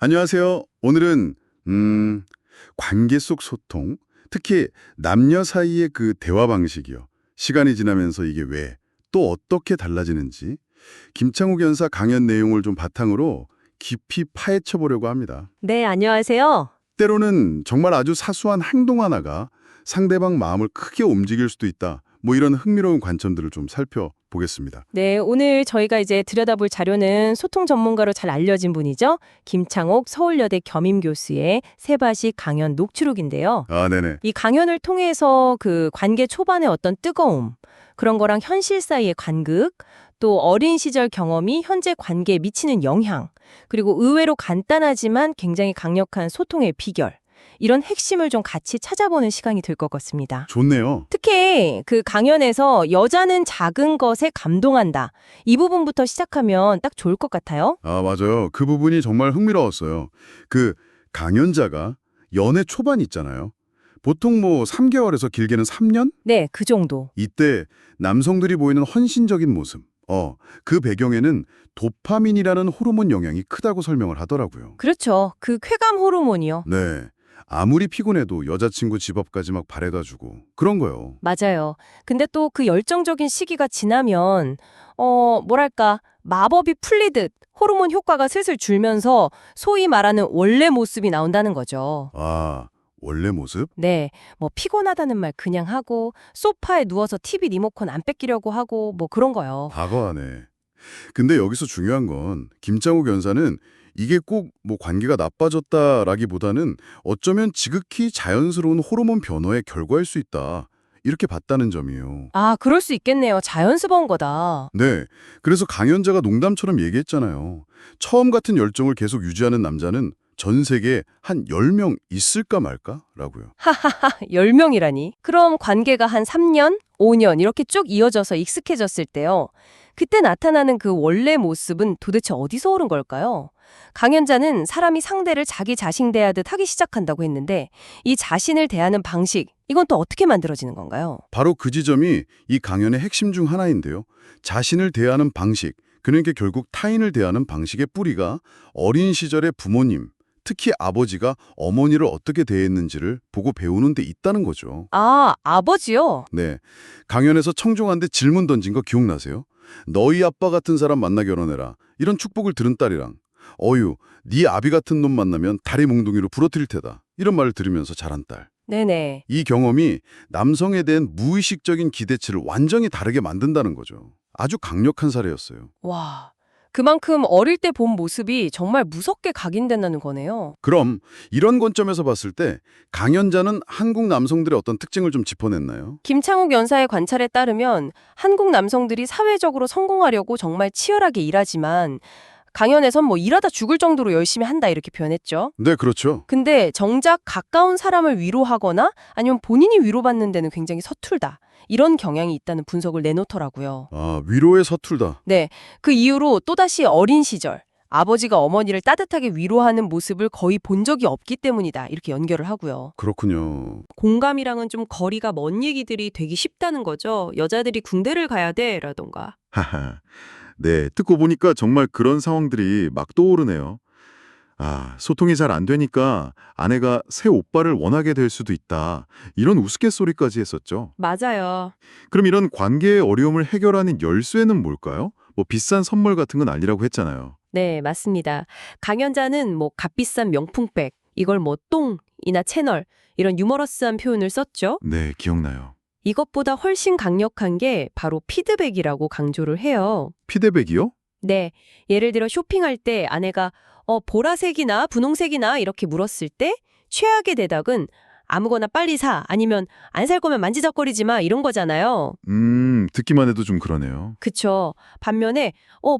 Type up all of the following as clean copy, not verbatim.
안녕하세요. 오늘은 관계 속 소통, 특히 남녀 사이의 그 대화 방식이요. 시간이 지나면서 이게 왜, 또 어떻게 달라지는지 김창욱 연사 강연 내용을 좀 바탕으로 깊이 파헤쳐 보려고 합니다. 네, 안녕하세요. 때로는 정말 아주 사소한 행동 하나가 상대방 마음을 크게 움직일 수도 있다. 뭐 이런 흥미로운 관점들을 좀 살펴보겠습니다. 네, 오늘 저희가 이제 들여다볼 자료는 소통 전문가로 잘 알려진 분이죠. 김창옥 서울여대 겸임교수의 세바시 강연 녹취록인데요. 아, 네네. 이 강연을 통해서 그 관계 초반의 어떤 뜨거움, 그런 거랑 현실 사이의 간극, 또 어린 시절 경험이 현재 관계에 미치는 영향, 그리고 의외로 간단하지만 굉장히 강력한 소통의 비결, 이런 핵심을 좀 같이 찾아보는 시간이 될 것 같습니다. 좋네요. 특히 그 강연에서 여자는 작은 것에 감동한다. 이 부분부터 시작하면 딱 좋을 것 같아요. 아, 맞아요. 그 부분이 정말 흥미로웠어요. 그 강연자가 연애 초반 있잖아요. 보통 뭐 3개월에서 길게는 3년? 네, 그 정도. 이때 남성들이 보이는 헌신적인 모습. 그 배경에는 도파민이라는 호르몬 영향이 크다고 설명을 하더라고요. 그렇죠. 그 쾌감 호르몬이요. 네. 아무리 피곤해도 여자친구 집 앞까지 막 바래다 주고 그런 거요. 맞아요. 근데 또 그 열정적인 시기가 지나면 뭐랄까 마법이 풀리듯 호르몬 효과가 슬슬 줄면서 소위 말하는 원래 모습이 나온다는 거죠. 아, 원래 모습? 네, 뭐 피곤하다는 말 그냥 하고 소파에 누워서 TV 리모컨 안 뺏기려고 하고 뭐 그런 거요. 과거하네. 근데 여기서 중요한 건 김장욱 연사는 이게 꼭 뭐 관계가 나빠졌다라기보다는 어쩌면 지극히 자연스러운 호르몬 변화의 결과일 수 있다. 이렇게 봤다는 점이에요. 아, 그럴 수 있겠네요. 자연스러운 거다. 네. 그래서 강연자가 농담처럼 얘기했잖아요. 처음 같은 열정을 계속 유지하는 남자는 전 세계에 한 10명 있을까 말까? 라고요. 10명이라니. 그럼 관계가 한 3년, 5년 이렇게 쭉 이어져서 익숙해졌을 때요. 그때 나타나는 그 원래 모습은 도대체 어디서 오른 걸까요? 강연자는 사람이 상대를 자기 자신 대하듯 하기 시작한다고 했는데 이 자신을 대하는 방식, 이건 또 어떻게 만들어지는 건가요? 바로 그 지점이 이 강연의 핵심 중 하나인데요. 자신을 대하는 방식, 그러니까 결국 타인을 대하는 방식의 뿌리가 어린 시절의 부모님, 특히 아버지가 어머니를 어떻게 대했는지를 보고 배우는 데 있다는 거죠. 아, 아버지요? 네. 강연에서 청중한테 질문 던진 거 기억나세요? 너희 아빠 같은 사람 만나 결혼해라. 이런 축복을 들은 딸이랑 어유, 네 아비 같은 놈 만나면 다리 몽둥이로 부러뜨릴 테다. 이런 말을 들으면서 자란 딸. 네네. 이 경험이 남성에 대한 무의식적인 기대치를 완전히 다르게 만든다는 거죠. 아주 강력한 사례였어요. 와, 그만큼 어릴 때 본 모습이 정말 무섭게 각인된다는 거네요. 그럼 이런 관점에서 봤을 때 강연자는 한국 남성들의 어떤 특징을 좀 짚어냈나요? 김창욱 연사의 관찰에 따르면 한국 남성들이 사회적으로 성공하려고 정말 치열하게 일하지만 강연에선 뭐 일하다 죽을 정도로 열심히 한다 이렇게 표현했죠. 네, 그렇죠. 근데 정작 가까운 사람을 위로하거나 아니면 본인이 위로받는 데는 굉장히 서툴다. 이런 경향이 있다는 분석을 내놓더라고요. 아, 위로에 서툴다. 네, 그 이후로 또다시 어린 시절 아버지가 어머니를 따뜻하게 위로하는 모습을 거의 본 적이 없기 때문이다. 이렇게 연결을 하고요. 그렇군요. 공감이랑은 좀 거리가 먼 얘기들이 되기 쉽다는 거죠. 여자들이 군대를 가야 돼 라던가. 하하. 네, 듣고 보니까 정말 그런 상황들이 막 떠오르네요. 아, 소통이 잘 안 되니까 아내가 새 오빠를 원하게 될 수도 있다. 이런 우스갯소리까지 했었죠. 맞아요. 그럼 이런 관계의 어려움을 해결하는 열쇠는 뭘까요? 뭐 비싼 선물 같은 건 아니라고 했잖아요. 네, 맞습니다. 강연자는 뭐 값비싼 명품백, 이걸 뭐 똥이나 채널 이런 유머러스한 표현을 썼죠. 네, 기억나요. 이것보다 훨씬 강력한 게 바로 피드백이라고 강조를 해요. 피드백이요? 네, 예를 들어 쇼핑할 때 아내가 보라색이나 분홍색이나 이렇게 물었을 때 최악의 대답은 아무거나 빨리 사 아니면 안 살 거면 만지작거리지 마 이런 거잖아요. 듣기만 해도 좀 그러네요. 그쵸. 반면에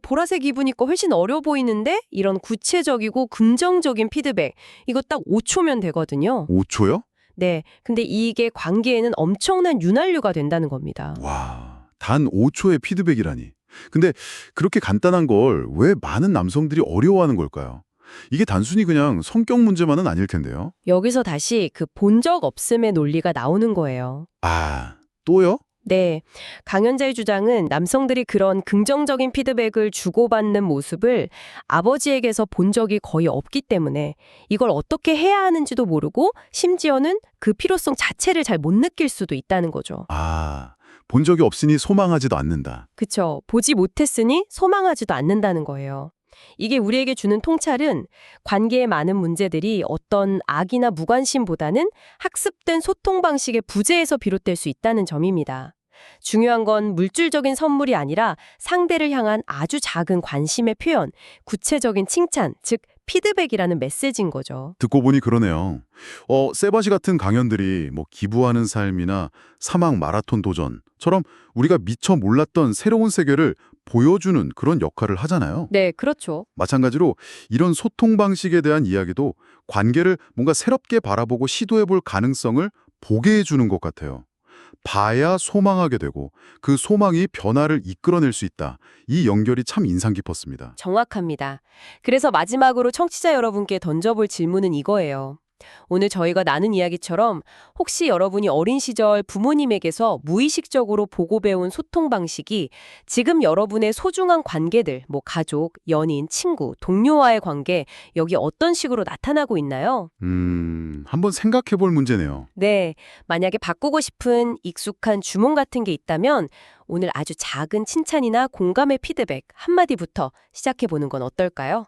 보라색 입으니까 훨씬 어려 보이는데 이런 구체적이고 긍정적인 피드백 이거 딱 5초면 되거든요. 5초요? 네, 근데 이게 관계에는 엄청난 윤활유가 된다는 겁니다. 와, 단 5초의 피드백이라니. 근데 그렇게 간단한 걸 왜 많은 남성들이 어려워하는 걸까요? 이게 단순히 그냥 성격 문제만은 아닐 텐데요. 여기서 다시 그 본 적 없음의 논리가 나오는 거예요. 아, 또요? 네, 강연자의 주장은 남성들이 그런 긍정적인 피드백을 주고받는 모습을 아버지에게서 본 적이 거의 없기 때문에 이걸 어떻게 해야 하는지도 모르고 심지어는 그 필요성 자체를 잘 못 느낄 수도 있다는 거죠. 아, 본 적이 없으니 소망하지도 않는다. 그쵸. 보지 못했으니 소망하지도 않는다는 거예요. 이게 우리에게 주는 통찰은 관계의 많은 문제들이 어떤 악이나 무관심보다는 학습된 소통 방식의 부재에서 비롯될 수 있다는 점입니다. 중요한 건 물질적인 선물이 아니라 상대를 향한 아주 작은 관심의 표현, 구체적인 칭찬, 즉 피드백이라는 메시지인 거죠. 듣고 보니 그러네요. 세바시 같은 강연들이 뭐 기부하는 삶이나 사막 마라톤 도전처럼 우리가 미처 몰랐던 새로운 세계를 보여주는 그런 역할을 하잖아요. 네, 그렇죠. 마찬가지로 이런 소통 방식에 대한 이야기도 관계를 뭔가 새롭게 바라보고 시도해볼 가능성을 보게 해주는 것 같아요. 봐야 소망하게 되고 그 소망이 변화를 이끌어낼 수 있다. 이 연결이 참 인상 깊었습니다. 정확합니다. 그래서 마지막으로 청취자 여러분께 던져볼 질문은 이거예요. 오늘 저희가 나눈 이야기처럼 혹시 여러분이 어린 시절 부모님에게서 무의식적으로 보고 배운 소통 방식이 지금 여러분의 소중한 관계들, 뭐 가족, 연인, 친구, 동료와의 관계, 여기 어떤 식으로 나타나고 있나요? 한번 생각해볼 문제네요. 네, 만약에 바꾸고 싶은 익숙한 주문 같은 게 있다면 오늘 아주 작은 칭찬이나 공감의 피드백 한마디부터 시작해보는 건 어떨까요?